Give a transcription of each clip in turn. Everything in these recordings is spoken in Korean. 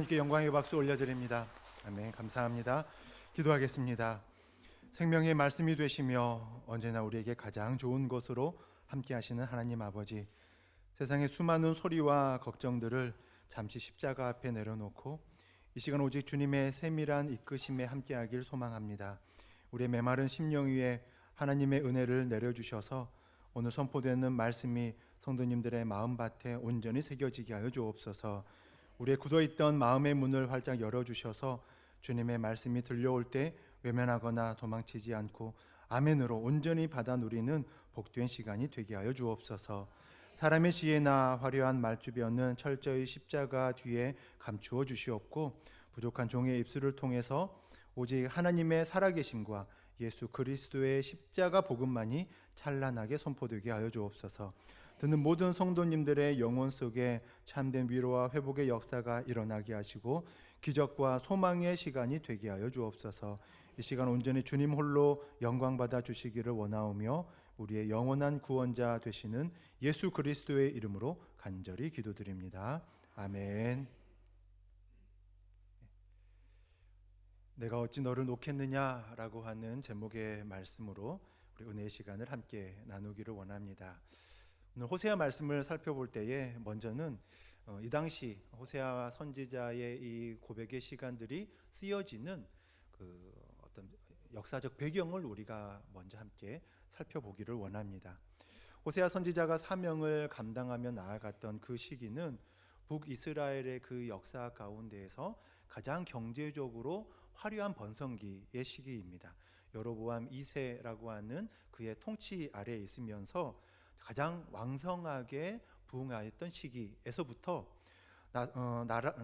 하나님께 영광의 박수 올려드립니다. 아멘. 감사합니다. 기도하겠습니다. 생명의 말씀이 되시며 언제나 우리에게 가장 좋은 것으로 함께 하시는 하나님 아버지, 세상의 수많은 소리와 걱정들을 잠시 십자가 앞에 내려놓고 이 시간 오직 주님의 세밀한 이끄심에 함께하길 소망합니다. 우리의 메마른 심령 위에 하나님의 은혜를 내려주셔서 오늘 선포되는 말씀이 성도님들의 마음밭에 온전히 새겨지게 하여 주옵소서. 우리의 굳어있던 마음의 문을 활짝 열어주셔서 주님의 말씀이 들려올 때 외면하거나 도망치지 않고 아멘으로 온전히 받아 누리는 복된 시간이 되게 하여 주옵소서. 사람의 지혜나 화려한 말주변은 철저히 십자가 뒤에 감추어 주시옵고 부족한 종의 입술을 통해서 오직 하나님의 살아계심과 예수 그리스도의 십자가 복음만이 찬란하게 선포되게 하여 주옵소서. 듣는 모든 성도님들의 영혼 속에 참된 위로와 회복의 역사가 일어나게 하시고 기적과 소망의 시간이 되게 하여 주옵소서. 이 시간 온전히 주님 홀로 영광 받아 주시기를 원하오며 우리의 영원한 구원자 되시는 예수 그리스도의 이름으로 간절히 기도드립니다. 아멘. 내가 어찌 너를 놓겠느냐라고 하는 제목의 말씀으로 우리 은혜의 시간을 함께 나누기를 원합니다. 오늘 호세아 말씀을 살펴볼 때에 먼저는 이 당시 호세아 선지자의 이 고백의 시간들이 쓰여지는 그 어떤 역사적 배경을 우리가 먼저 함께 살펴보기를 원합니다. 호세아 선지자가 사명을 감당하며 나아갔던 그 시기는 북이스라엘의 그 역사 가운데에서 가장 경제적으로 화려한 번성기의 시기입니다. 여로보암 2세라고 하는 그의 통치 아래에 있으면서 가장 왕성하게 부흥하였던 시기에서부터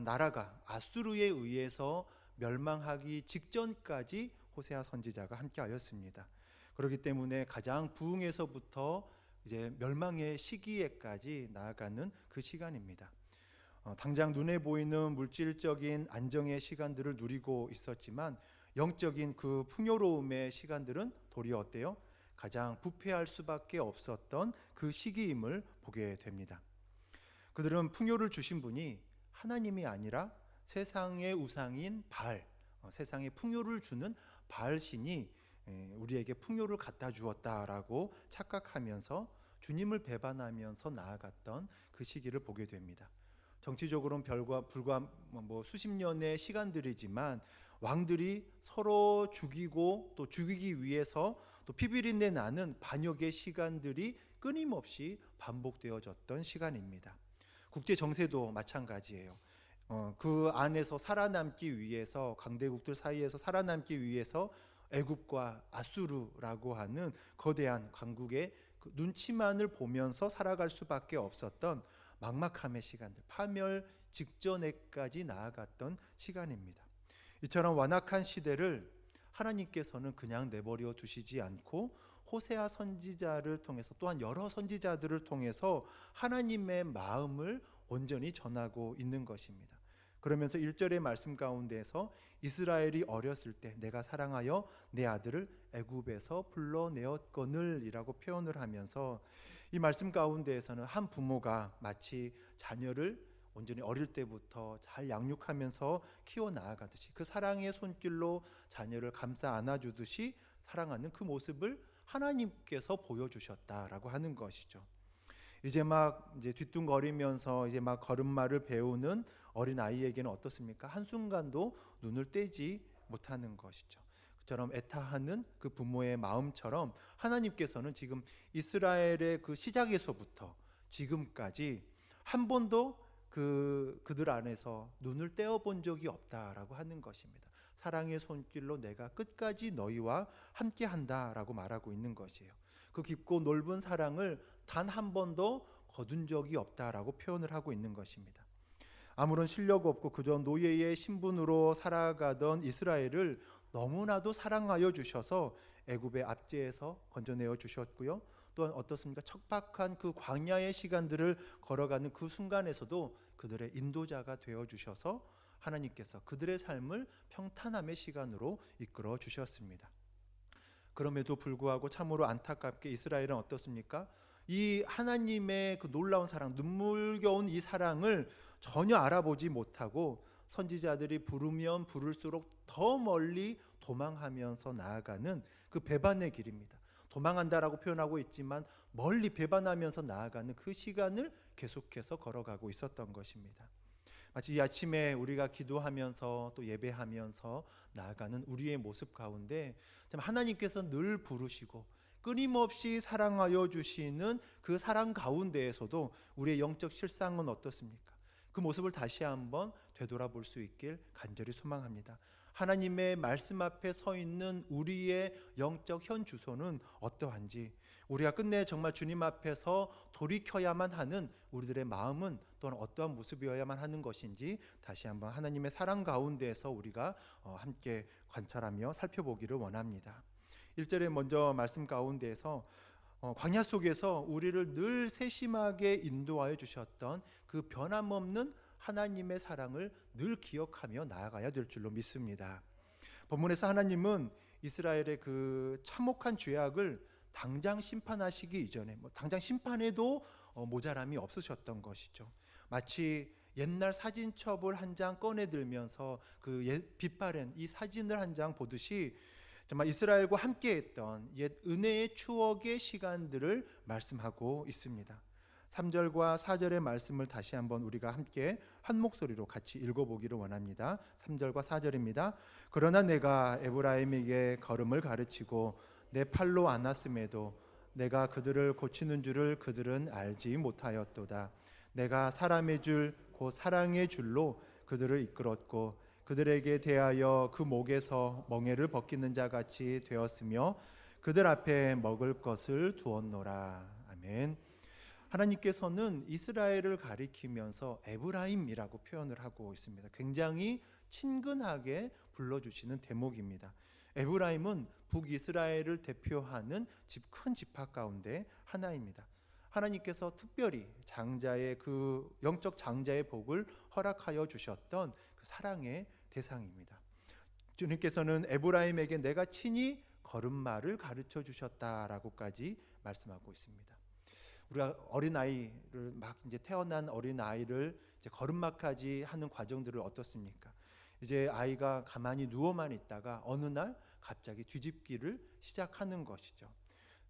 나라가 아수르에 의해서 멸망하기 직전까지 호세아 선지자가 함께하였습니다. 그렇기 때문에 가장 부흥에서부터 이제 멸망의 시기에까지 나아가는 그 시간입니다. 당장 눈에 보이는 물질적인 안정의 시간들을 누리고 있었지만 영적인 그 풍요로움의 시간들은 도리어 어때요? 가장 부패할 수밖에 없었던 그 시기임을 보게 됩니다. 그들은 풍요를 주신 분이 하나님이 아니라 세상의 우상인 바알, 세상에 풍요를 주는 바알 신이 우리에게 풍요를 갖다 주었다라고 착각하면서 주님을 배반하면서 나아갔던 그 시기를 보게 됩니다. 정치적으로는 불과 수십 년의 시간들이지만 왕들이 서로 죽이고 또 죽이기 위해서 또 피비린내 나는 반역의 시간들이 끊임없이 반복되어졌던 시간입니다. 국제 정세도 마찬가지예요. 그 안에서 살아남기 위해서 강대국들 사이에서 살아남기 위해서 애굽과 아수르라고 하는 거대한 강국의 그 눈치만을 보면서 살아갈 수밖에 없었던 막막함의 시간들, 파멸 직전에까지 나아갔던 시간입니다. 이처럼 완악한 시대를 하나님께서는 그냥 내버려 두시지 않고 호세아 선지자를 통해서 또한 여러 선지자들을 통해서 하나님의 마음을 온전히 전하고 있는 것입니다. 그러면서 1절의 말씀 가운데에서 이스라엘이 어렸을 때 내가 사랑하여 내 아들을 애굽에서 불러내었거늘 이라고 표현을 하면서 이 말씀 가운데에서는 한 부모가 마치 자녀를 온전히 어릴 때부터 잘 양육하면서 키워나가듯이 그 사랑의 손길로 자녀를 감싸 안아주듯이 사랑하는 그 모습을 하나님께서 보여주셨다라고 하는 것이죠. 이제 뒤뚱거리면서 이제 막 걸음마를 배우는 어린 아이에게는 어떻습니까? 한순간도 눈을 떼지 못하는 것이죠. 그처럼 애타하는 그 부모의 마음처럼 하나님께서는 지금 이스라엘의 그 시작에서부터 지금까지 한 번도 그들 안에서 눈을 떼어본 적이 없다라고 하는 것입니다. 사랑의 손길로 내가 끝까지 너희와 함께한다라고 말하고 있는 것이에요. 그 깊고 넓은 사랑을 단 한 번도 거둔 적이 없다라고 표현을 하고 있는 것입니다. 아무런 실력 없고 그저 노예의 신분으로 살아가던 이스라엘을 너무나도 사랑하여 주셔서 애굽의 압제에서 건져내어 주셨고요. 또한 어떻습니까? 척박한 그 광야의 시간들을 걸어가는 그 순간에서도 그들의 인도자가 되어 주셔서 하나님께서 그들의 삶을 평탄함의 시간으로 이끌어 주셨습니다. 그럼에도 불구하고 참으로 안타깝게 이스라엘은 어떻습니까? 이 하나님의 그 놀라운 사랑, 눈물겨운 이 사랑을 전혀 알아보지 못하고 선지자들이 부르면 부를수록 더 멀리 도망하면서 나아가는 그 배반의 길입니다. 도망한다라고 표현하고 있지만 멀리 배반하면서 나아가는 그 시간을 계속해서 걸어가고 있었던 것입니다. 마치 이 아침에 우리가 기도하면서 또 예배하면서 나아가는 우리의 모습 가운데 참 하나님께서 늘 부르시고 끊임없이 사랑하여 주시는 그 사랑 가운데에서도 우리의 영적 실상은 어떻습니까? 그 모습을 다시 한번 되돌아볼 수 있길 간절히 소망합니다. 하나님의 말씀 앞에 서 있는 우리의 영적 현 주소는 어떠한지, 우리가 끝내 정말 주님 앞에서 돌이켜야만 하는 우리들의 마음은 또한 어떠한 모습이어야만 하는 것인지 다시 한번 하나님의 사랑 가운데에서 우리가 함께 관찰하며 살펴보기를 원합니다. 1절에 먼저 말씀 가운데에서 광야 속에서 우리를 늘 세심하게 인도하여 주셨던 그 변함없는 하나님의 사랑을 늘 기억하며 나아가야 될 줄로 믿습니다. 본문에서 하나님은 이스라엘의 그 참혹한 죄악을 당장 심판하시기 이전에 당장 심판해도 모자람이 없으셨던 것이죠. 마치 옛날 사진첩을 한 장 꺼내 들면서 그 빛바랜 이 사진을 한 장 보듯이 정말 이스라엘과 함께했던 옛 은혜의 추억의 시간들을 말씀하고 있습니다. 3절과 4절의 말씀을 다시 한번 우리가 함께 한 목소리로 같이 읽어보기를 원합니다. 3절과 4절입니다. 그러나 내가 에브라임에게 걸음을 가르치고 내 팔로 안았음에도 내가 그들을 고치는 줄을 그들은 알지 못하였도다. 내가 사람의 줄 곧 사랑의 줄로 그들을 이끌었고 그들에게 대하여 그 목에서 멍에를 벗기는 자 같이 되었으며 그들 앞에 먹을 것을 두었노라. 아멘. 하나님께서는 이스라엘을 가리키면서 에브라임이라고 표현을 하고 있습니다. 굉장히 친근하게 불러주시는 대목입니다. 에브라임은 북이스라엘을 대표하는 큰 지파 가운데 하나입니다. 하나님께서 특별히 장자의 그 영적 장자의 복을 허락하여 주셨던 그 사랑의 대상입니다. 주님께서는 에브라임에게 내가 친히 걸음마를 가르쳐 주셨다라고까지 말씀하고 있습니다. 우리가 어린아이를 막 이제 태어난 어린아이를 이제 걸음마까지 하는 과정들을 어떻습니까? 이제 아이가 가만히 누워만 있다가 어느 날 갑자기 뒤집기를 시작하는 것이죠.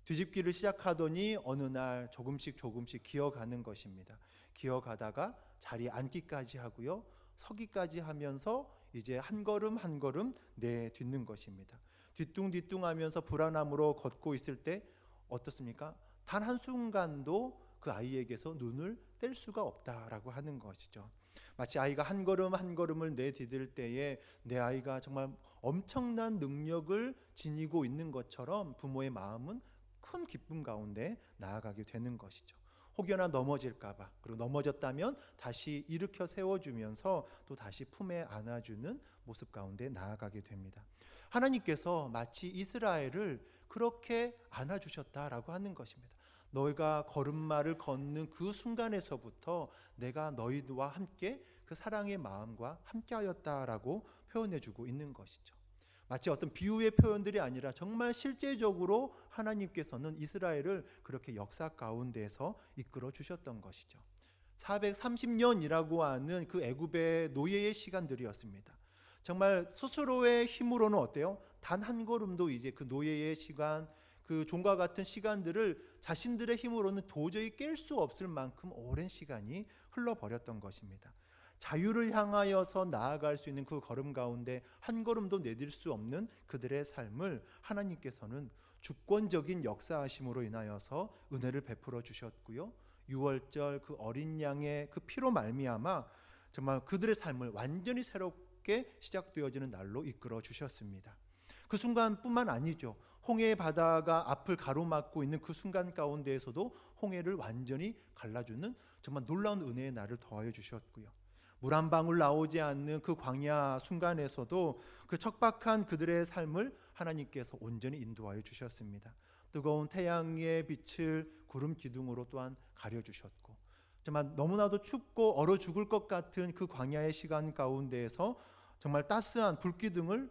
뒤집기를 시작하더니 어느 날 조금씩 기어가는 것입니다. 기어가다가 자리에 앉기까지 하고요. 서기까지 하면서 이제 한 걸음 한 걸음 내딛는 것입니다. 뒤뚱뒤뚱 하면서 불안함으로 걷고 있을 때 어떻습니까? 단 한순간도 그 아이에게서 눈을 뗄 수가 없다라고 하는 것이죠. 마치 아이가 한 걸음 한 걸음을 내디딜 때에 내 아이가 정말 엄청난 능력을 지니고 있는 것처럼 부모의 마음은 큰 기쁨 가운데 나아가게 되는 것이죠. 혹여나 넘어질까봐, 그리고 넘어졌다면 다시 일으켜 세워주면서 또 다시 품에 안아주는 모습 가운데 나아가게 됩니다. 하나님께서 마치 이스라엘을 그렇게 안아주셨다라고 하는 것입니다. 너희가 걸음마를 걷는 그 순간에서부터 내가 너희와 함께 그 사랑의 마음과 함께하였다라고 표현해주고 있는 것이죠. 마치 어떤 비유의 표현들이 아니라 정말 실제적으로 하나님께서는 이스라엘을 그렇게 역사 가운데에서 이끌어 주셨던 것이죠. 430년이라고 하는 그 애굽의 노예의 시간들이었습니다. 정말 스스로의 힘으로는 어때요? 단 한 걸음도 이제 그 노예의 시간, 그 종과 같은 시간들을 자신들의 힘으로는 도저히 깰 수 없을 만큼 오랜 시간이 흘러버렸던 것입니다. 자유를 향하여서 나아갈 수 있는 그 걸음 가운데 한 걸음도 내딜 수 없는 그들의 삶을 하나님께서는 주권적인 역사하심으로 인하여서 은혜를 베풀어 주셨고요. 유월절 그 어린 양의 그 피로 말미암아 정말 그들의 삶을 완전히 새롭게 시작되어지는 날로 이끌어 주셨습니다. 그 순간뿐만 아니죠. 홍해의 바다가 앞을 가로막고 있는 그 순간 가운데에서도 홍해를 완전히 갈라주는 정말 놀라운 은혜의 날을 더하여 주셨고요. 물 한 방울 나오지 않는 그 광야 순간에서도 그 척박한 그들의 삶을 하나님께서 온전히 인도하여 주셨습니다. 뜨거운 태양의 빛을 구름 기둥으로 또한 가려주셨고, 정말 너무나도 춥고 얼어 죽을 것 같은 그 광야의 시간 가운데에서 정말 따스한 불기둥을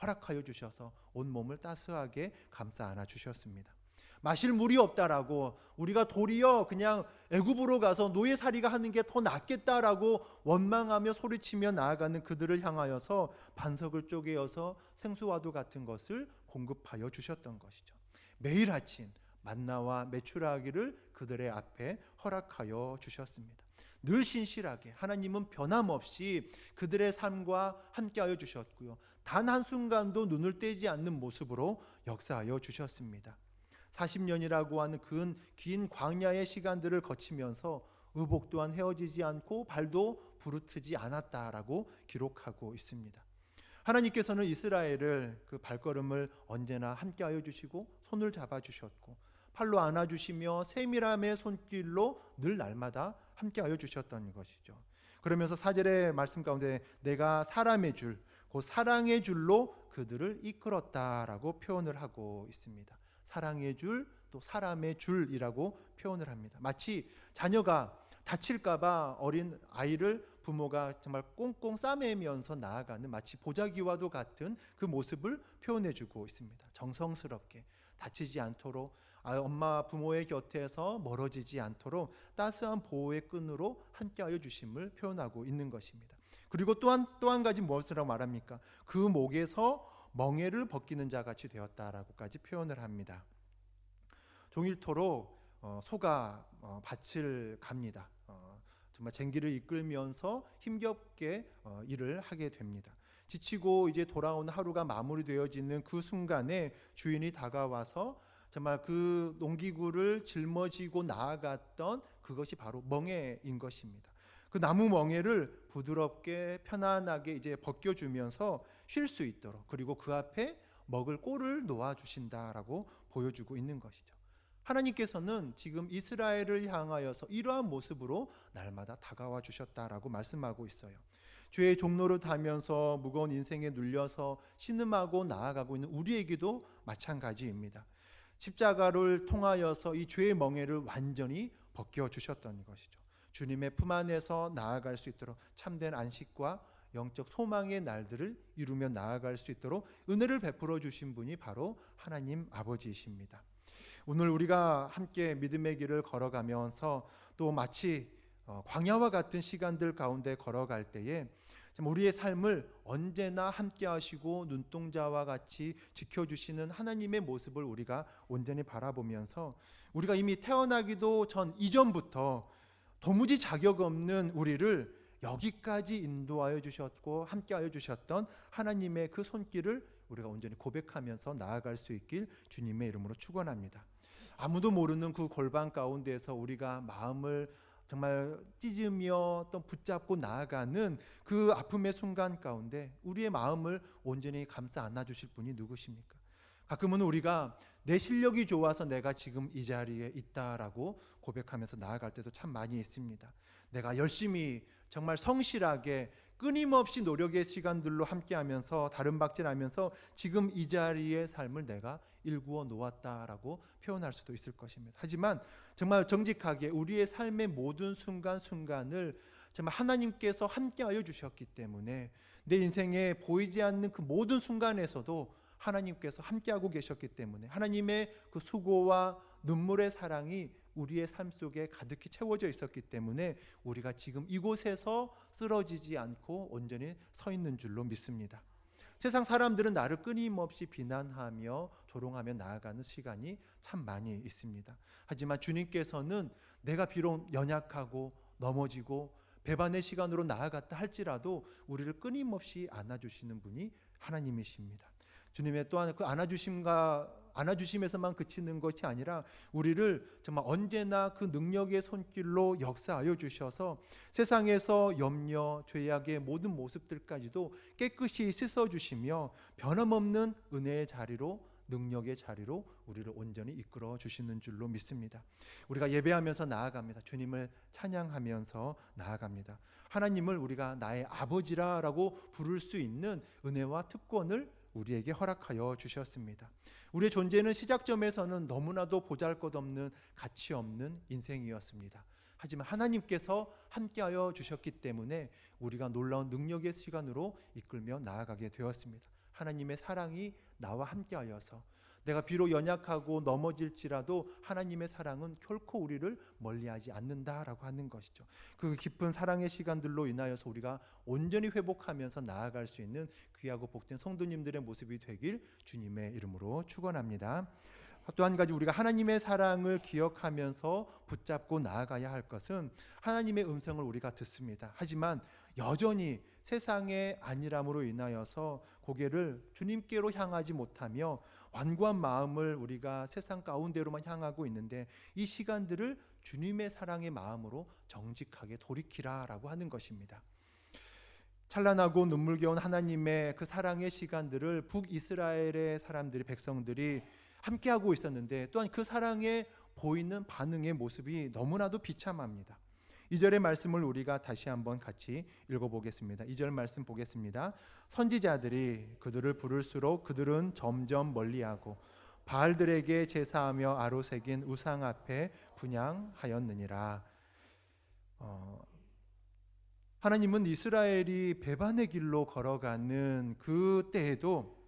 허락하여 주셔서 온몸을 따스하게 감싸 안아 주셨습니다. 마실 물이 없다라고, 우리가 도리어 그냥 애굽으로 가서 노예살이가 하는 게 더 낫겠다라고 원망하며 소리치며 나아가는 그들을 향하여서 반석을 쪼개어서 생수와도 같은 것을 공급하여 주셨던 것이죠. 매일 아침 만나와 메추라기를 그들의 앞에 허락하여 주셨습니다. 늘 신실하게 하나님은 변함없이 그들의 삶과 함께하여 주셨고요, 단 한순간도 눈을 떼지 않는 모습으로 역사하여 주셨습니다. 40년이라고 하는 긴 광야의 시간들을 거치면서 의복 또한 헤어지지 않고 발도 부르트지 않았다라고 기록하고 있습니다. 하나님께서는 이스라엘을 그 발걸음을 언제나 함께하여 주시고 손을 잡아주셨고 팔로 안아주시며 세밀함의 손길로 늘 날마다 함께하여 주셨던 것이죠. 그러면서 4절의 말씀 가운데 내가 사람의 줄, 곧 사랑의 줄로 그들을 이끌었다라고 표현을 하고 있습니다. 사랑의 줄, 또 사람의 줄이라고 표현을 합니다. 마치 자녀가 다칠까봐 어린 아이를 부모가 정말 꽁꽁 싸매면서 나아가는 마치 보자기와도 같은 그 모습을 표현해주고 있습니다. 정성스럽게 다치지 않도록 엄마 부모의 곁에서 멀어지지 않도록 따스한 보호의 끈으로 함께하여 주심을 표현하고 있는 것입니다. 그리고 또 한 가지 무엇이라고 말합니까? 그 목에서 멍에를 벗기는 자 같이 되었다라고까지 표현을 합니다. 종일토록 소가 밭을 갑니다. 정말 쟁기를 이끌면서 힘겹게 일을 하게 됩니다. 지치고 이제 돌아오는 하루가 마무리되어지는 그 순간에 주인이 다가와서 정말 그 농기구를 짊어지고 나아갔던 그것이 바로 멍에인 것입니다. 그 나무 멍에를 부드럽게 편안하게 이제 벗겨주면서 쉴 수 있도록, 그리고 그 앞에 먹을 꼴을 놓아 주신다라고 보여주고 있는 것이죠. 하나님께서는 지금 이스라엘을 향하여서 이러한 모습으로 날마다 다가와 주셨다라고 말씀하고 있어요. 죄의 종로를 타면서 무거운 인생에 눌려서 신음하고 나아가고 있는 우리에게도 마찬가지입니다. 십자가를 통하여서 이 죄의 멍에를 완전히 벗겨주셨던 것이죠. 주님의 품 안에서 나아갈 수 있도록 참된 안식과 영적 소망의 날들을 이루며 나아갈 수 있도록 은혜를 베풀어 주신 분이 바로 하나님 아버지이십니다. 오늘 우리가 함께 믿음의 길을 걸어가면서 또 마치 광야와 같은 시간들 가운데 걸어갈 때에 우리의 삶을 언제나 함께 하시고 눈동자와 같이 지켜주시는 하나님의 모습을 우리가 온전히 바라보면서 우리가 이미 태어나기도 전 이전부터 도무지 자격 없는 우리를 여기까지 인도하여 주셨고 함께하여 주셨던 하나님의 그 손길을 우리가 온전히 고백하면서 나아갈 수 있길 주님의 이름으로 축원합니다. 아무도 모르는 그 골방 가운데에서 우리가 마음을 정말 찢으며 또 붙잡고 나아가는 그 아픔의 순간 가운데 우리의 마음을 온전히 감싸 안아주실 분이 누구십니까? 가끔은 우리가 내 실력이 좋아서 내가 지금 이 자리에 있다라고 고백하면서 나아갈 때도 참 많이 있습니다. 내가 열심히 정말 성실하게 끊임없이 노력의 시간들로 함께하면서 다름박질하면서 지금 이 자리의 삶을 내가 일구어 놓았다라고 표현할 수도 있을 것입니다. 하지만 정말 정직하게 우리의 삶의 모든 순간순간을 정말 하나님께서 함께하여 주셨기 때문에 내 인생에 보이지 않는 그 모든 순간에서도 하나님께서 함께하고 계셨기 때문에 하나님의 그 수고와 눈물의 사랑이 우리의 삶 속에 가득히 채워져 있었기 때문에 우리가 지금 이곳에서 쓰러지지 않고 온전히 서 있는 줄로 믿습니다. 세상 사람들은 나를 끊임없이 비난하며 조롱하며 나아가는 시간이 참 많이 있습니다. 하지만 주님께서는 내가 비록 연약하고 넘어지고 배반의 시간으로 나아갔다 할지라도 우리를 끊임없이 안아주시는 분이 하나님이십니다. 주님의 또한 그 안아주심에서만 그치는 것이 아니라 우리를 정말 언제나 그 능력의 손길로 역사하여 주셔서 세상에서 염려, 죄악의 모든 모습들까지도 깨끗이 씻어주시며 변함없는 은혜의 자리로, 능력의 자리로 우리를 온전히 이끌어 주시는 줄로 믿습니다. 우리가 예배하면서 나아갑니다. 주님을 찬양하면서 나아갑니다. 하나님을 우리가 나의 아버지라고 부를 수 있는 은혜와 특권을 우리에게 허락하여 주셨습니다. 우리의 존재는 시작점에서는 너무나도 보잘것없는 가치 없는 인생이었습니다. 하지만 하나님께서 함께하여 주셨기 때문에 우리가 놀라운 능력의 시간으로 이끌며 나아가게 되었습니다. 하나님의 사랑이 나와 함께하여서 내가 비록 연약하고 넘어질지라도 하나님의 사랑은 결코 우리를 멀리하지 않는다라고 하는 것이죠. 그 깊은 사랑의 시간들로 인하여서 우리가 온전히 회복하면서 나아갈 수 있는 귀하고 복된 성도님들의 모습이 되길 주님의 이름으로 축원합니다. 또 한 가지 우리가 하나님의 사랑을 기억하면서 붙잡고 나아가야 할 것은 하나님의 음성을 우리가 듣습니다. 하지만 여전히 세상의 안일함으로 인하여서 고개를 주님께로 향하지 못하며 완고한 마음을 우리가 세상 가운데로만 향하고 있는데 이 시간들을 주님의 사랑의 마음으로 정직하게 돌이키라라고 하는 것입니다. 찬란하고 눈물겨운 하나님의 그 사랑의 시간들을 북이스라엘의 사람들이 백성들이 함께하고 있었는데 또한 그 사랑에 보이는 반응의 모습이 너무나도 비참합니다. 2절의 말씀을 우리가 다시 한번 같이 읽어보겠습니다. 2절 말씀 보겠습니다. 선지자들이 그들을 부를수록 그들은 점점 멀리하고 바알들에게 제사하며 아로새긴 우상 앞에 분향하였느니라. 하나님은 이스라엘이 배반의 길로 걸어가는 그 때에도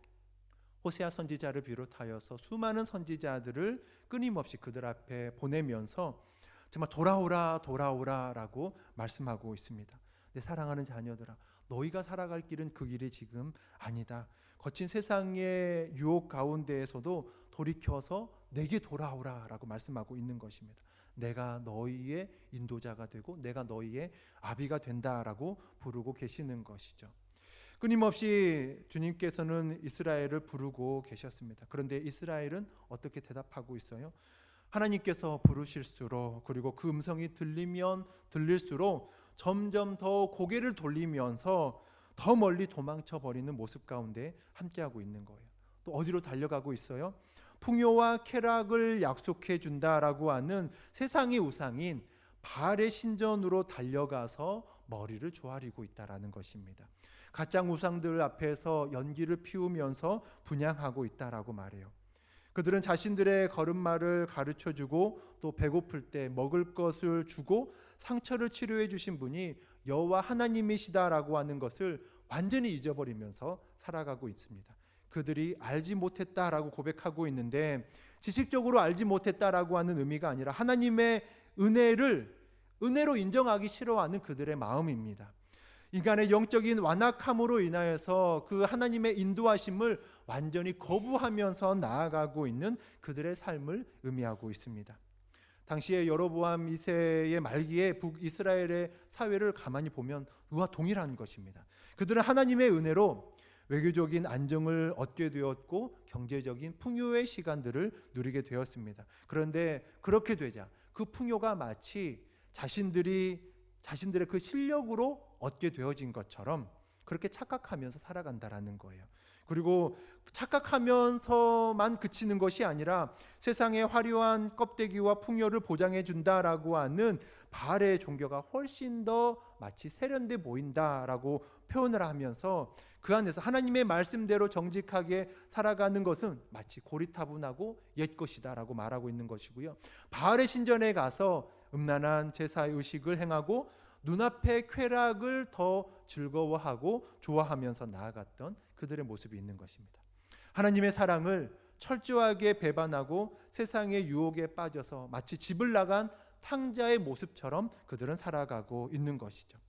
호세아 선지자를 비롯하여서 수많은 선지자들을 끊임없이 그들 앞에 보내면서 정말 돌아오라라고 말씀하고 있습니다. 내 사랑하는 자녀들아, 너희가 살아갈 길은 그 길이 지금 아니다. 거친 세상의 유혹 가운데에서도 돌이켜서 내게 돌아오라라고 말씀하고 있는 것입니다. 내가 너희의 인도자가 되고 내가 너희의 아비가 된다라고 부르고 계시는 것이죠. 끊임없이 주님께서는 이스라엘을 부르고 계셨습니다. 그런데 이스라엘은 어떻게 대답하고 있어요? 하나님께서 부르실수록 그리고 그 음성이 들리면 들릴수록 점점 더 고개를 돌리면서 더 멀리 도망쳐 버리는 모습 가운데 함께하고 있는 거예요. 또 어디로 달려가고 있어요? 풍요와 쾌락을 약속해 준다라고 하는 세상의 우상인 바알의 신전으로 달려가서 머리를 조아리고 있다라는 것입니다. 가짜 우상들 앞에서 연기를 피우면서 분향하고 있다라고 말해요. 그들은 자신들의 걸음마를 가르쳐주고 또 배고플 때 먹을 것을 주고 상처를 치료해 주신 분이 여호와 하나님이시다라고 하는 것을 완전히 잊어버리면서 살아가고 있습니다. 그들이 알지 못했다라고 고백하고 있는데 지식적으로 알지 못했다라고 하는 의미가 아니라 하나님의 은혜로 인정하기 싫어하는 그들의 마음입니다. 인간의 영적인 완악함으로 인하여서 그 하나님의 인도하심을 완전히 거부하면서 나아가고 있는 그들의 삶을 의미하고 있습니다. 당시에 여로보암 2세의 말기에 북이스라엘의 사회를 가만히 보면 그와 동일한 것입니다. 그들은 하나님의 은혜로 외교적인 안정을 얻게 되었고 경제적인 풍요의 시간들을 누리게 되었습니다. 그런데 그렇게 되자 그 풍요가 마치 자신들의 그 실력으로 얻게 되어진 것처럼 그렇게 착각하면서 살아간다라는 거예요. 그리고 착각하면서만 그치는 것이 아니라 세상의 화려한 껍데기와 풍요를 보장해 준다라고 하는 바알의 종교가 훨씬 더 마치 세련돼 보인다라고 표현을 하면서 그 안에서 하나님의 말씀대로 정직하게 살아가는 것은 마치 고리타분하고 옛것이다라고 말하고 있는 것이고요. 바알의 신전에 가서 음란한 제사 의식을 행하고 눈앞의 쾌락을 더 즐거워하고 좋아하면서 나아갔던 그들의 모습이 있는 것입니다. 하나님의 사랑을 철저하게 배반하고 세상의 유혹에 빠져서 마치 집을 나간 탕자의 모습처럼 그들은 살아가고 있는 것이죠.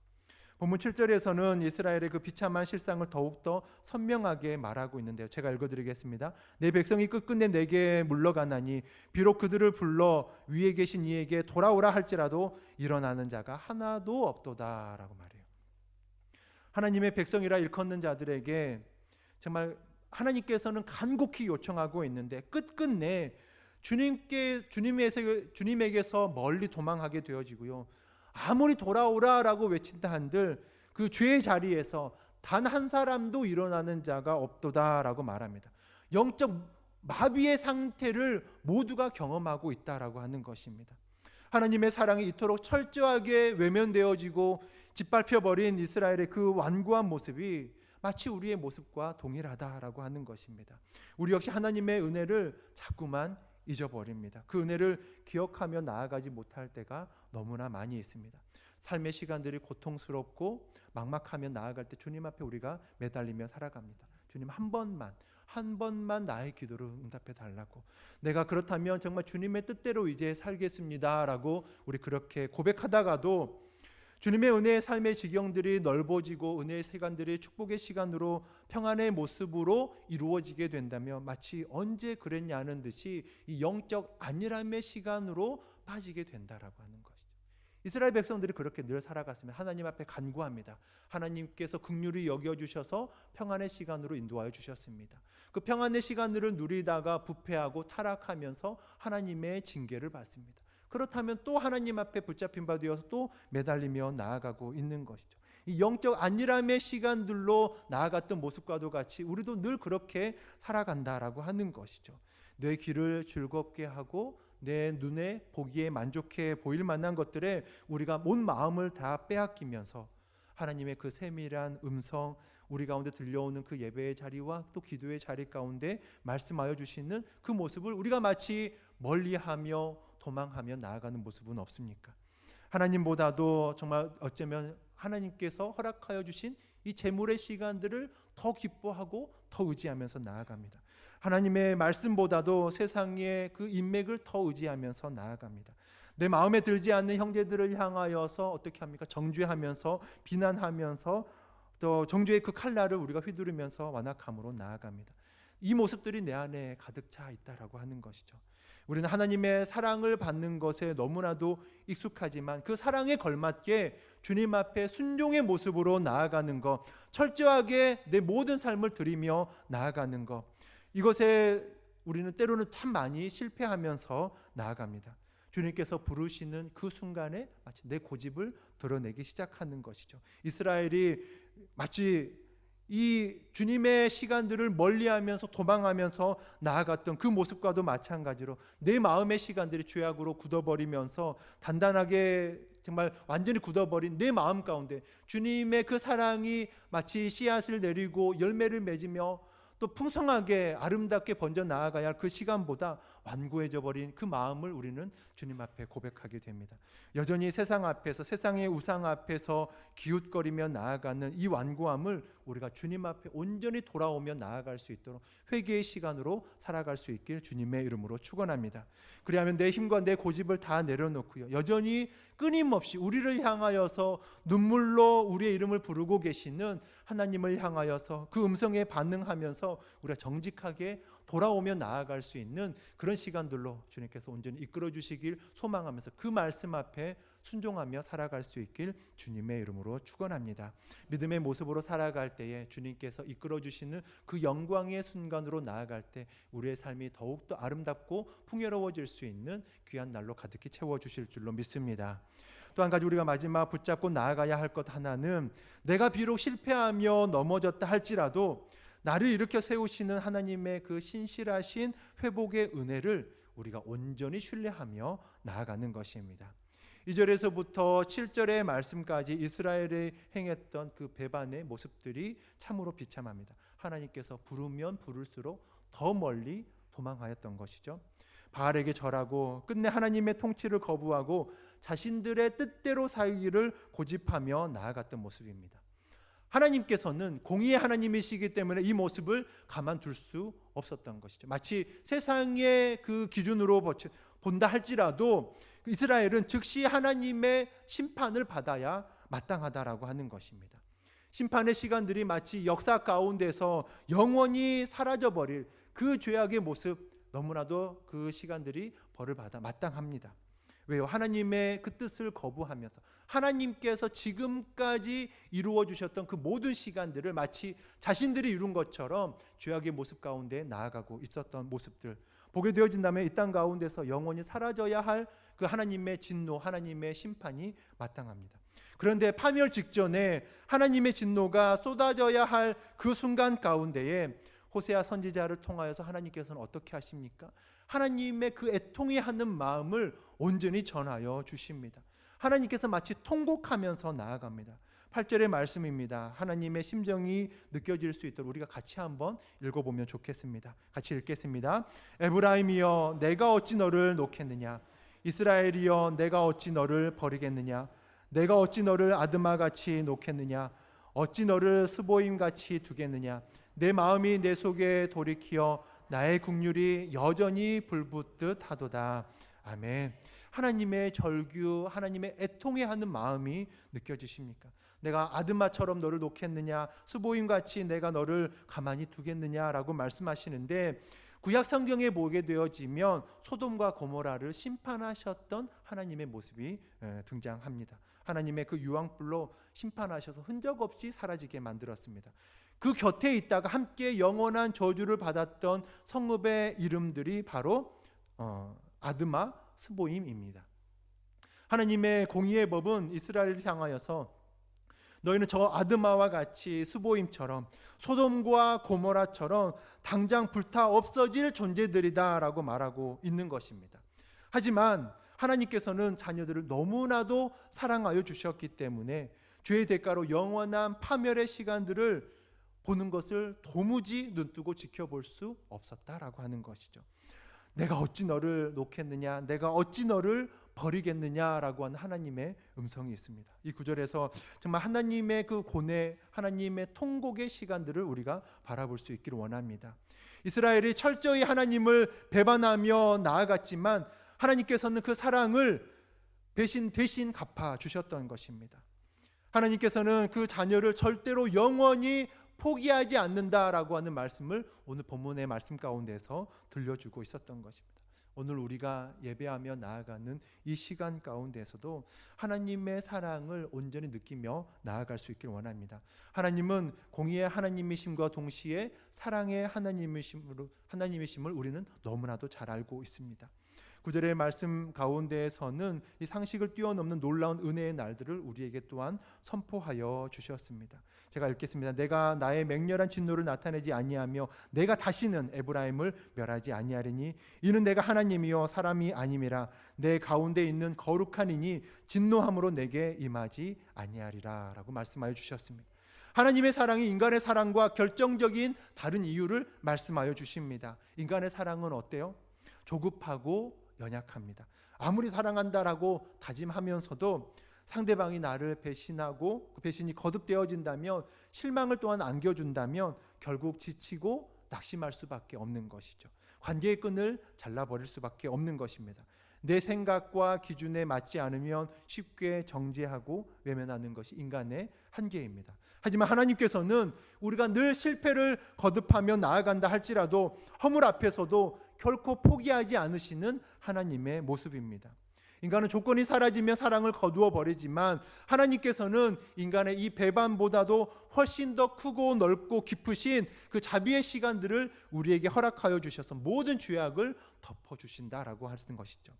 본문 7절에서는 이스라엘의 그 비참한 실상을 더욱더 선명하게 말하고 있는데요. 제가 읽어드리겠습니다. 내 백성이 끝끝내 내게 물러가나니 비록 그들을 불러 위에 계신 이에게 돌아오라 할지라도 일어나는 자가 하나도 없도다라고 말해요. 하나님의 백성이라 일컫는 자들에게 정말 하나님께서는 간곡히 요청하고 있는데 끝끝내 주님에게서 멀리 도망하게 되어지고요. 아무리 돌아오라라고 외친다 한들 그 죄의 자리에서 단 한 사람도 일어나는 자가 없도다라고 말합니다. 영적 마비의 상태를 모두가 경험하고 있다라고 하는 것입니다. 하나님의 사랑이 이토록 철저하게 외면되어지고 짓밟혀버린 이스라엘의 그 완고한 모습이 마치 우리의 모습과 동일하다라고 하는 것입니다. 우리 역시 하나님의 은혜를 자꾸만 잊어버립니다. 그 은혜를 기억하며 나아가지 못할 때가 너무나 많이 있습니다. 삶의 시간들이 고통스럽고 막막하며 나아갈 때 주님 앞에 우리가 매달리며 살아갑니다. 주님 한 한 번만 나의 기도를 응답해 달라고. 내가 그렇다면 정말 주님의 뜻대로 이제 살겠습니다라고 우리 그렇게 고백하다가도 주님의 은혜의 삶의 지경들이 넓어지고 은혜의 세간들이 축복의 시간으로 평안의 모습으로 이루어지게 된다면 마치 언제 그랬냐는 듯이 이 영적 안일함의 시간으로 빠지게 된다라고 하는 것이죠. 이스라엘 백성들이 그렇게 늘 살아갔으면 하나님 앞에 간구합니다. 하나님께서 긍휼히 여겨주셔서 평안의 시간으로 인도하여 주셨습니다. 그 평안의 시간을 누리다가 부패하고 타락하면서 하나님의 징계를 받습니다. 그렇다면 또 하나님 앞에 붙잡힌 바 되어서 또 매달리며 나아가고 있는 것이죠. 이 영적 안일함의 시간들로 나아갔던 모습과도 같이 우리도 늘 그렇게 살아간다라고 하는 것이죠. 내 귀를 즐겁게 하고 내 눈에 보기에 만족해 보일 만한 것들에 우리가 온 마음을 다 빼앗기면서 하나님의 그 세밀한 음성, 우리 가운데 들려오는 그 예배의 자리와 또 기도의 자리 가운데 말씀하여 주시는 그 모습을 우리가 마치 멀리하며 도망하며 나아가는 모습은 없습니까? 하나님보다도 정말 어쩌면 하나님께서 허락하여 주신 이 재물의 시간들을 더 기뻐하고 더 의지하면서 나아갑니다. 하나님의 말씀보다도 세상의 그 인맥을 더 의지하면서 나아갑니다. 내 마음에 들지 않는 형제들을 향하여서 어떻게 합니까? 정죄하면서 비난하면서 또 정죄의 그 칼날을 우리가 휘두르면서 완악함으로 나아갑니다. 이 모습들이 내 안에 가득 차 있다라고 하는 것이죠. 우리는 하나님의 사랑을 받는 것에 너무나도 익숙하지만 그 사랑에 걸맞게 주님 앞에 순종의 모습으로 나아가는 것, 철저하게 내 모든 삶을 드리며 나아가는 것, 이것에 우리는 때로는 참 많이 실패하면서 나아갑니다. 주님께서 부르시는 그 순간에 마치 내 고집을 드러내기 시작하는 것이죠. 이스라엘이 마치 이 주님의 시간들을 멀리하면서 도망하면서 나아갔던 그 모습과도 마찬가지로 내 마음의 시간들이 죄악으로 굳어버리면서 단단하게 정말 완전히 굳어버린 내 마음 가운데 주님의 그 사랑이 마치 씨앗을 내리고 열매를 맺으며 또 풍성하게 아름답게 번져 나아가야 할 그 시간보다 완고해져 버린 그 마음을 우리는 주님 앞에 고백하게 됩니다. 여전히 세상 앞에서, 세상의 우상 앞에서 기웃거리며 나아가는 이 완고함을 우리가 주님 앞에 온전히 돌아오며 나아갈 수 있도록 회개의 시간으로 살아갈 수 있길 주님의 이름으로 축원합니다. 그리하면 내 힘과 내 고집을 다 내려놓고요, 여전히 끊임없이 우리를 향하여서 눈물로 우리의 이름을 부르고 계시는 하나님을 향하여서 그 음성에 반응하면서 우리가 정직하게 돌아오며 나아갈 수 있는 그런 시간들로 주님께서 온전히 이끌어 주시길 소망하면서 그 말씀 앞에 순종하며 살아갈 수 있길 주님의 이름으로 축원합니다. 믿음의 모습으로 살아갈 때에 주님께서 이끌어 주시는 그 영광의 순간으로 나아갈 때 우리의 삶이 더욱더 아름답고 풍요로워질 수 있는 귀한 날로 가득히 채워 주실 줄로 믿습니다. 또 한 가지 우리가 마지막 붙잡고 나아가야 할 것 하나는, 내가 비록 실패하며 넘어졌다 할지라도 나를 일으켜 세우시는 하나님의 그 신실하신 회복의 은혜를 우리가 온전히 신뢰하며 나아가는 것입니다. 2절에서부터 7절의 말씀까지 이스라엘이 행했던 그 배반의 모습들이 참으로 비참합니다. 하나님께서 부르면 부를수록 더 멀리 도망하였던 것이죠. 바알에게 절하고 끝내 하나님의 통치를 거부하고 자신들의 뜻대로 살기를 고집하며 나아갔던 모습입니다. 하나님께서는 공의의 하나님이시기 때문에 이 모습을 가만둘 수 없었던 것이죠. 마치 세상의 그 기준으로 본다 할지라도 이스라엘은 즉시 하나님의 심판을 받아야 마땅하다라고 하는 것입니다. 심판의 시간들이 마치 역사 가운데서 영원히 사라져버릴 그 죄악의 모습, 너무나도 그 시간들이 벌을 받아 마땅합니다. 왜요? 하나님의 그 뜻을 거부하면서 하나님께서 지금까지 이루어 주셨던 그 모든 시간들을 마치 자신들이 이룬 것처럼 죄악의 모습 가운데 나아가고 있었던 모습들 보게 되어진다면 이 땅 가운데서 영원히 사라져야 할 그 하나님의 진노, 하나님의 심판이 마땅합니다. 그런데 파멸 직전에 하나님의 진노가 쏟아져야 할 그 순간 가운데에 호세아 선지자를 통하여서 하나님께서는 어떻게 하십니까? 하나님의 그 애통해 하는 마음을 온전히 전하여 주십니다. 하나님께서 마치 통곡하면서 나아갑니다. 8절의 말씀입니다. 하나님의 심정이 느껴질 수 있도록 우리가 같이 한번 읽어보면 좋겠습니다. 같이 읽겠습니다. 에브라임이여 내가 어찌 너를 놓겠느냐, 이스라엘이여 내가 어찌 너를 버리겠느냐, 내가 어찌 너를 아드마같이 놓겠느냐, 어찌 너를 스보임같이 두겠느냐, 내 마음이 내 속에 돌이키어 나의 국률이 여전히 불붙듯 하도다. 아멘. 하나님의 절규, 하나님의 애통해하는 마음이 느껴지십니까? 내가 아드마처럼 너를 놓겠느냐, 수보임같이 내가 너를 가만히 두겠느냐라고 말씀하시는데, 구약 성경에 보게 되어지면 소돔과 고모라를 심판하셨던 하나님의 모습이 등장합니다. 하나님의 그 유황불로 심판하셔서 흔적 없이 사라지게 만들었습니다. 그 곁에 있다가 함께 영원한 저주를 받았던 성읍의 이름들이 바로 아드마, 스보임입니다. 하나님의 공의의 법은 이스라엘을 향하여서 너희는 저 아드마와 같이 스보임처럼 소돔과 고모라처럼 당장 불타 없어질 존재들이다 라고 말하고 있는 것입니다. 하지만 하나님께서는 자녀들을 너무나도 사랑하여 주셨기 때문에 죄의 대가로 영원한 파멸의 시간들을 보는 것을 도무지 눈뜨고 지켜볼 수 없었다라고 하는 것이죠. 내가 어찌 너를 놓겠느냐, 내가 어찌 너를 버리겠느냐라고 하는 하나님의 음성이 있습니다. 이 구절에서 정말 하나님의 그 고뇌, 하나님의 통곡의 시간들을 우리가 바라볼 수 있기를 원합니다. 이스라엘이 철저히 하나님을 배반하며 나아갔지만 하나님께서는 그 사랑을 대신 갚아 주셨던 것입니다. 하나님께서는 그 자녀를 절대로 영원히 포기하지 않는다라고 하는 말씀을 오늘 본문의 말씀 가운데서 들려주고 있었던 것입니다. 오늘 우리가 예배하며 나아가는 이 시간 가운데서도 하나님의 사랑을 온전히 느끼며 나아갈 수 있기를 원합니다. 하나님은 공의의 하나님이심과 동시에 사랑의 하나님이심을 우리는 너무나도 잘 알고 있습니다. 구절의 말씀 가운데에서는 이 상식을 뛰어넘는 놀라운 은혜의 날들을 우리에게 또한 선포하여 주셨습니다. 제가 읽겠습니다. 내가 나의 맹렬한 진노를 나타내지 아니하며 내가 다시는 에브라임을 멸하지 아니하리니 이는 내가 하나님이요 사람이 아님이라. 내 가운데 있는 거룩한 이니 진노함으로 내게 임하지 아니하리라 라고 말씀하여 주셨습니다. 하나님의 사랑이 인간의 사랑과 결정적인 다른 이유를 말씀하여 주십니다. 인간의 사랑은 어때요? 조급하고 연약합니다. 아무리 사랑한다라고 다짐하면서도 상대방이 나를 배신하고 그 배신이 거듭되어진다면, 실망을 또한 안겨준다면 결국 지치고 낙심할 수밖에 없는 것이죠. 관계의 끈을 잘라버릴 수밖에 없는 것입니다. 내 생각과 기준에 맞지 않으면 쉽게 정죄하고 외면하는 것이 인간의 한계입니다. 하지만 하나님께서는 우리가 늘 실패를 거듭하며 나아간다 할지라도 허물 앞에서도 결코 포기하지 않으시는 하나님의 모습입니다. 인간은 조건이 사라지면 사랑을 거두어 버리지만 하나님께서는 인간의 이 배반보다도 훨씬 더 크고 넓고 깊으신 그 자비의 시간들을 우리에게 허락하여 주셔서 모든 죄악을 덮어주신다라고 하시는 것이죠.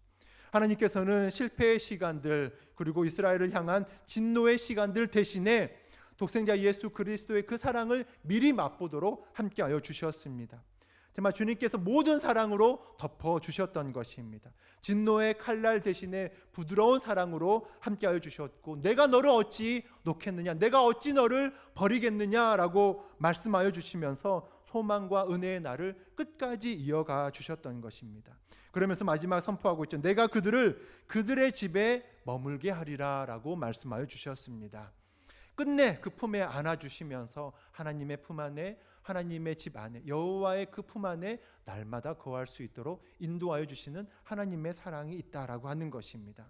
하나님께서는 실패의 시간들, 그리고 이스라엘을 향한 진노의 시간들 대신에 독생자 예수 그리스도의 그 사랑을 미리 맛보도록 함께하여 주셨습니다. 정말 주님께서 모든 사랑으로 덮어주셨던 것입니다. 진노의 칼날 대신에 부드러운 사랑으로 함께하여 주셨고, 내가 너를 어찌 놓겠느냐, 내가 어찌 너를 버리겠느냐라고 말씀하여 주시면서 소망과 은혜의 날을 끝까지 이어가 주셨던 것입니다. 그러면서 마지막 선포하고 있죠. 내가 그들의 집에 머물게 하리라 라고 말씀하여 주셨습니다. 끝내 그 품에 안아주시면서 하나님의 품 안에, 하나님의 집 안에, 여호와의 그 품 안에 날마다 거할 수 있도록 인도하여 주시는 하나님의 사랑이 있다라고 하는 것입니다.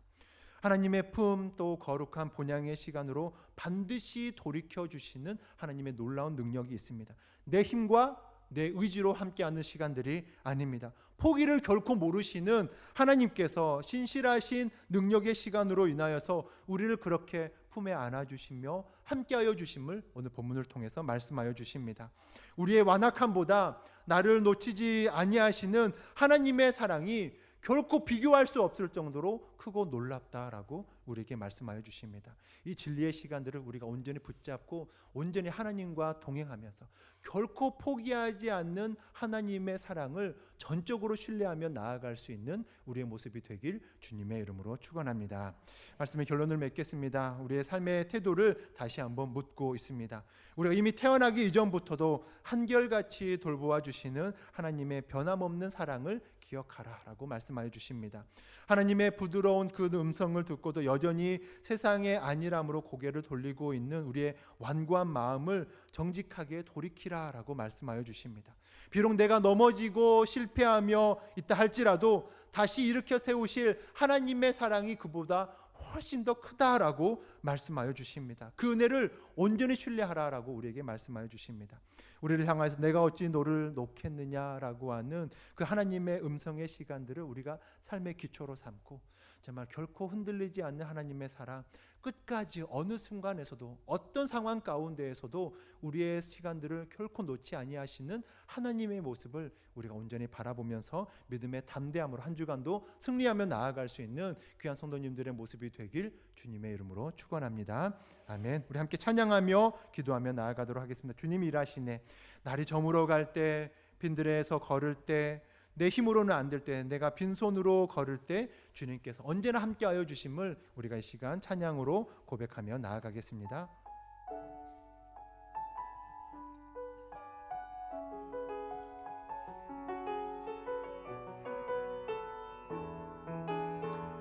하나님의 품, 또 거룩한 본향의 시간으로 반드시 돌이켜 주시는 하나님의 놀라운 능력이 있습니다. 내 힘과 내 의지로 함께하는 시간들이 아닙니다. 포기를 결코 모르시는 하나님께서 신실하신 능력의 시간으로 인하여서 우리를 그렇게 품에 안아주시며 함께하여 주심을 오늘 본문을 통해서 말씀하여 주십니다. 우리의 완악함보다 나를 놓치지 아니하시는 하나님의 사랑이 결코 비교할 수 없을 정도로 크고 놀랍다라고 우리에게 말씀하여 주십니다. 이 진리의 시간들을 우리가 온전히 붙잡고 온전히 하나님과 동행하면서 결코 포기하지 않는 하나님의 사랑을 전적으로 신뢰하며 나아갈 수 있는 우리의 모습이 되길 주님의 이름으로 축원합니다. 말씀의 결론을 맺겠습니다. 우리의 삶의 태도를 다시 한번 묻고 있습니다. 우리가 이미 태어나기 이전부터도 한결같이 돌보아 주시는 하나님의 변함없는 사랑을 기억하라라고 말씀하여 주십니다. 하나님의 부드러운 그 음성을 듣고도 여전히 세상의 안일함으로 고개를 돌리고 있는 우리의 완고한 마음을 정직하게 돌이키라라고 말씀하여 주십니다. 비록 내가 넘어지고 실패하며 있다 할지라도 다시 일으켜 세우실 하나님의 사랑이 그보다 훨씬 더 크다라고 말씀하여 주십니다. 그 은혜를 온전히 신뢰하라라고 우리에게 말씀하여 주십니다. 우리를 향해서 내가 어찌 너를 놓겠느냐라고 하는 그 하나님의 음성의 시간들을 우리가 삶의 기초로 삼고 정말 결코 흔들리지 않는 하나님의 사랑, 끝까지 어느 순간에서도 어떤 상황 가운데에서도 우리의 시간들을 결코 놓지 아니하시는 하나님의 모습을 우리가 온전히 바라보면서 믿음의 담대함으로 한 주간도 승리하며 나아갈 수 있는 귀한 성도님들의 모습이 되길 주님의 이름으로 축원합니다. 아멘. 우리 함께 찬양하며 기도하며 나아가도록 하겠습니다. 주님이 일하시네. 날이 저물어 갈 때, 빈들에서 걸을 때, 내 힘으로는 안 될 때, 내가 빈손으로 걸을 때 주님께서 언제나 함께하여 주심을 우리가 이 시간 찬양으로 고백하며 나아가겠습니다.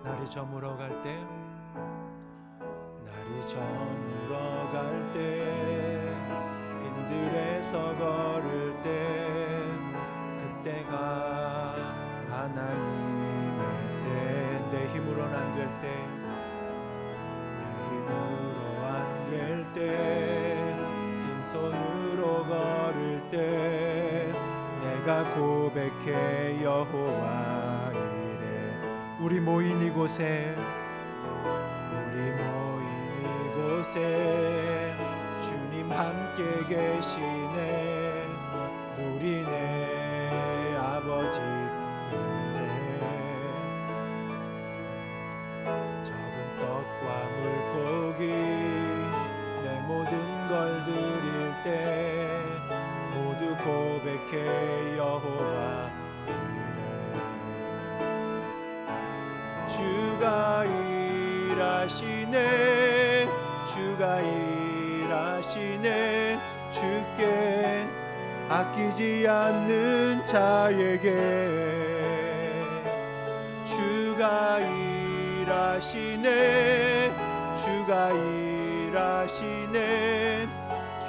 날이 저물어 갈 때, 날이 저물어 갈 때, 빈들에서 걸을 때, 그때가 하나님의 때, 내 힘으로는 안 될 때, 내 힘으로 안 될 때, 빈손으로 걸을 때, 내가 고백해 여호와 이래. 우리 모인 이곳에, 우리 모인 이곳에 주님 함께 계시네. 우리 내 아버지 있네. 적은 떡과 물고기 내 모든 걸 드릴 때 모두 고백해 여호와 이래. 주가 일하시네. 주가 일하시네. 주께 아끼지 않는 자에게 주가 일하시네. 주가 일하시네.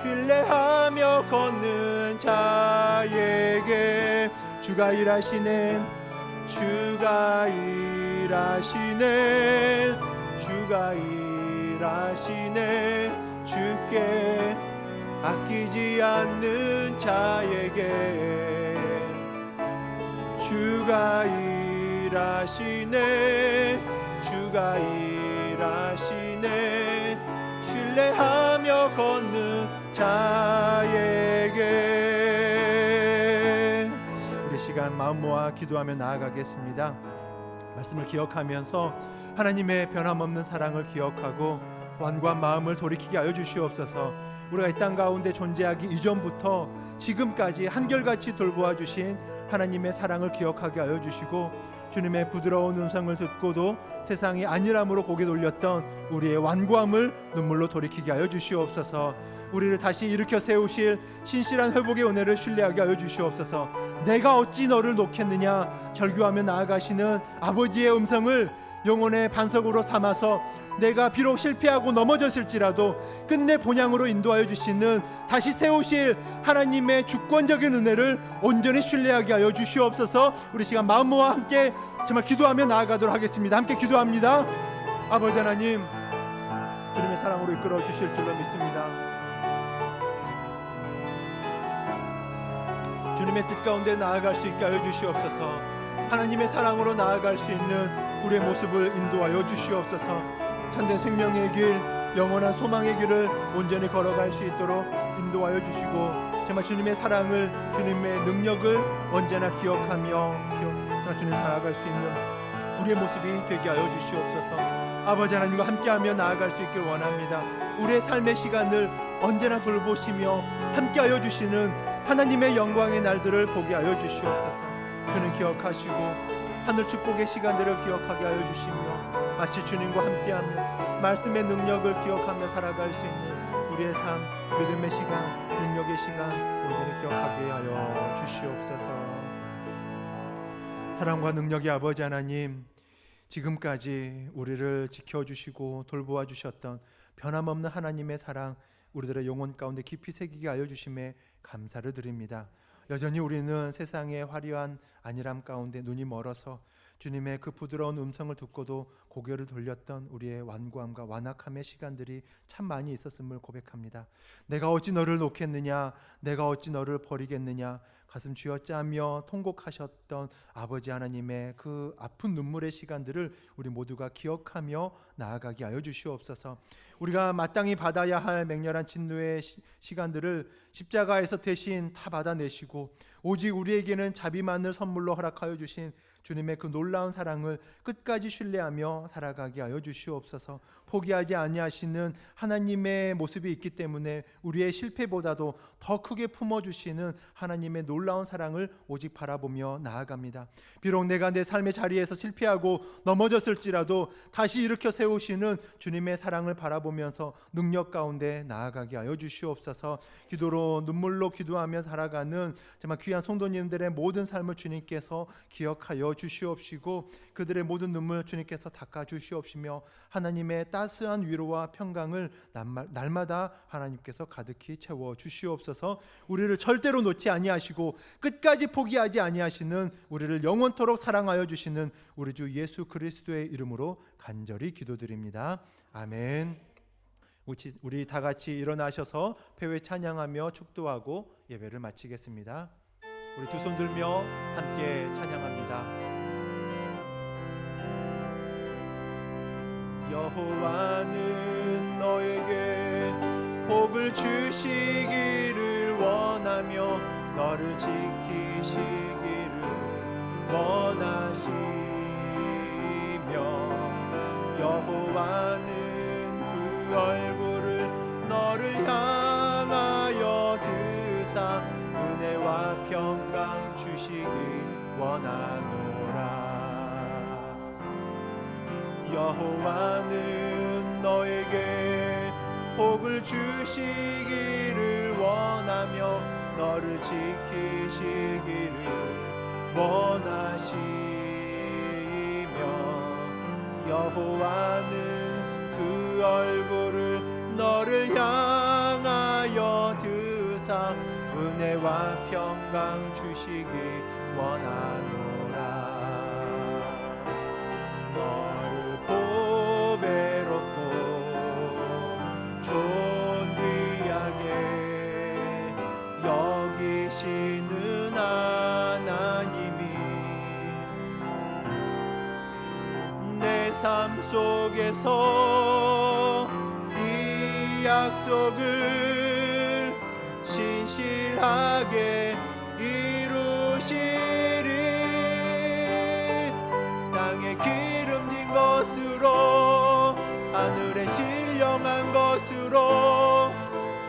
신뢰하며 걷는 자에게 주가 일하시네. 주가 일하시네. 주가 일하시네. 주께 아끼지 않는 자에게 주가 일하시네. 주가 일하시네. 신뢰하며 걷는 자에게. 우리 시간 마음 모아 기도하며 나아가겠습니다. 말씀을 기억하면서 하나님의 변함없는 사랑을 기억하고 완고한 마음을 돌이키게 하여 주시옵소서. 우리가 이 땅 가운데 존재하기 이전부터 지금까지 한결같이 돌보아 주신 하나님의 사랑을 기억하게 하여 주시고, 주님의 부드러운 음성을 듣고도 세상이 안일함으로 고개 돌렸던 우리의 완고함을 눈물로 돌이키게 하여 주시옵소서. 우리를 다시 일으켜 세우실 신실한 회복의 은혜를 신뢰하게 하여 주시옵소서. 내가 어찌 너를 놓겠느냐 절규하며 나아가시는 아버지의 음성을 영혼의 반석으로 삼아서 내가 비록 실패하고 넘어졌을지라도 끝내 본향으로 인도하여 주시는 다시 세우실 하나님의 주권적인 은혜를 온전히 신뢰하게 하여 주시옵소서. 우리 시간 마음 모아 함께 정말 기도하며 나아가도록 하겠습니다. 함께 기도합니다. 아버지 하나님, 주님의 사랑으로 이끌어 주실 줄로 믿습니다. 주님의 뜻 가운데 나아갈 수 있게 하여 주시옵소서. 하나님의 사랑으로 나아갈 수 있는 우리의 모습을 인도하여 주시옵소서. 참된 생명의 길, 영원한 소망의 길을 온전히 걸어갈 수 있도록 인도하여 주시고, 정말 주님의 사랑을, 주님의 능력을 언제나 기억하며 주님 나아갈 수 있는 우리의 모습이 되게 하여 주시옵소서. 아버지 하나님과 함께하며 나아갈 수 있기를 원합니다. 우리의 삶의 시간을 언제나 돌보시며 함께하여 주시는 하나님의 영광의 날들을 보게 하여 주시옵소서. 주님 기억하시고 하늘 축복의 시간들을 기억하게 하여 주시며, 마치 주님과 함께하며 말씀의 능력을 기억하며 살아갈 수 있는 우리의 삶, 믿음의 시간, 능력의 시간 온전히 기억하게 하여 주시옵소서. 사랑과 능력의 아버지 하나님, 지금까지 우리를 지켜주시고 돌보아 주셨던 변함없는 하나님의 사랑, 우리들의 영혼 가운데 깊이 새기게 하여 주심에 감사를 드립니다. 여전히 우리는 세상의 화려한 안일함 가운데 눈이 멀어서 주님의 그 부드러운 음성을 듣고도 고개를 돌렸던 우리의 완고함과 완악함의 시간들이 참 많이 있었음을 고백합니다. 내가 어찌 너를 놓겠느냐, 내가 어찌 너를 버리겠느냐, 가슴 쥐어짜며 통곡하셨던 아버지 하나님의 그 아픈 눈물의 시간들을 우리 모두가 기억하며 나아가게 하여 주시옵소서. 우리가 마땅히 받아야 할 맹렬한 진노의 시간들을 십자가에서 대신 다 받아내시고 오직 우리에게는 자비만을 선물로 허락하여 주신 주님의 그 놀라운 사랑을 끝까지 신뢰하며 살아가게 하여 주시옵소서. 포기하지 아니하시는 하나님의 모습이 있기 때문에 우리의 실패보다도 더 크게 품어주시는 하나님의 놀라운 사랑을 오직 바라보며 나아갑니다. 비록 내가 내 삶의 자리에서 실패하고 넘어졌을지라도 다시 일으켜 세우시는 주님의 사랑을 바라보면서 능력 가운데 나아가게 하여 주시옵소서. 기도로 눈물로 기도하며 살아가는 정말 귀한 성도님들의 모든 삶을 주님께서 기억하여 주시옵시고 그들의 모든 눈물 주님께서 닦아 주시옵시며 하나님의 따스한 위로와 평강을 날마다 하나님께서 가득히 채워 주시옵소서. 우리를 절대로 놓지 아니하시고 끝까지 포기하지 아니하시는 우리를 영원토록 사랑하여 주시는 우리 주 예수 그리스도의 이름으로 간절히 기도드립니다. 아멘. 우리 다 같이 일어나셔서 폐회 찬양하며 축도하고 예배를 마치겠습니다. 우리 두 손 들며 함께 찬양합니다. 여호와는 너에게 복을 주시기를 원하며 너를 지키시기를 원하시며 여호와는 그 얼굴을 너를 향하여 드사 은혜와 평강 주시기 원하노라. 여호와는 너에게 복을 주시기를 원하며 너를 지키시기를 원하시며 여호와는 그 얼굴을 너를 향하여 드사 은혜와 평강 주시기 원하노라. 너를 보배롭고 존귀하게 여기시는 하나님이 내 삶 속에서 이 약속을 신실하게 이루시리. 땅에 기름진 것으로 하늘에 신령한 것으로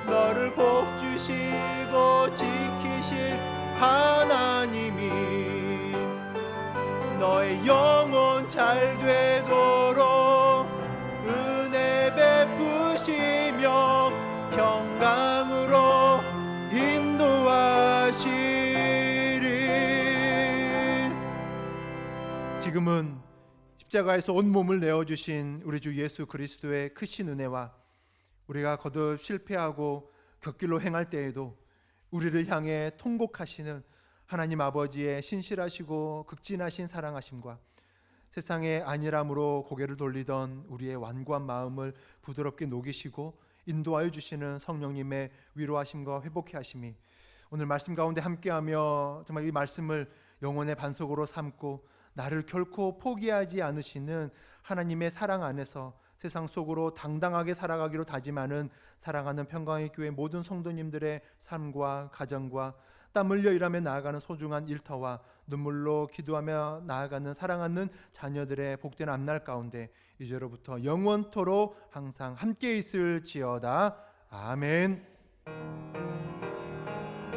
너를 복주시고 지키실 하나님이 너의 영혼 잘 되도록 은혜 베푸시며 평강으로 인도하시리. 지금은 십자가에서 온몸을 내어주신 우리 주 예수 그리스도의 크신 은혜와 우리가 거듭 실패하고 곁길로 행할 때에도 우리를 향해 통곡하시는 하나님 아버지의 신실하시고 극진하신 사랑하심과 세상의 안일함으로 고개를 돌리던 우리의 완고한 마음을 부드럽게 녹이시고 인도하여 주시는 성령님의 위로하심과 회복케 하심이 오늘 말씀 가운데 함께하며 정말 이 말씀을 영혼의 반석으로 삼고 나를 결코 포기하지 않으시는 하나님의 사랑 안에서 세상 속으로 당당하게 살아가기로 다짐하는 사랑하는 평강의 교회 모든 성도님들의 삶과 가정과 땀 흘려 일하며 나아가는 소중한 일터와 눈물로 기도하며 나아가는 사랑하는 자녀들의 복된 앞날 가운데 이제로부터 영원토록 항상 함께 있을지어다. 아멘.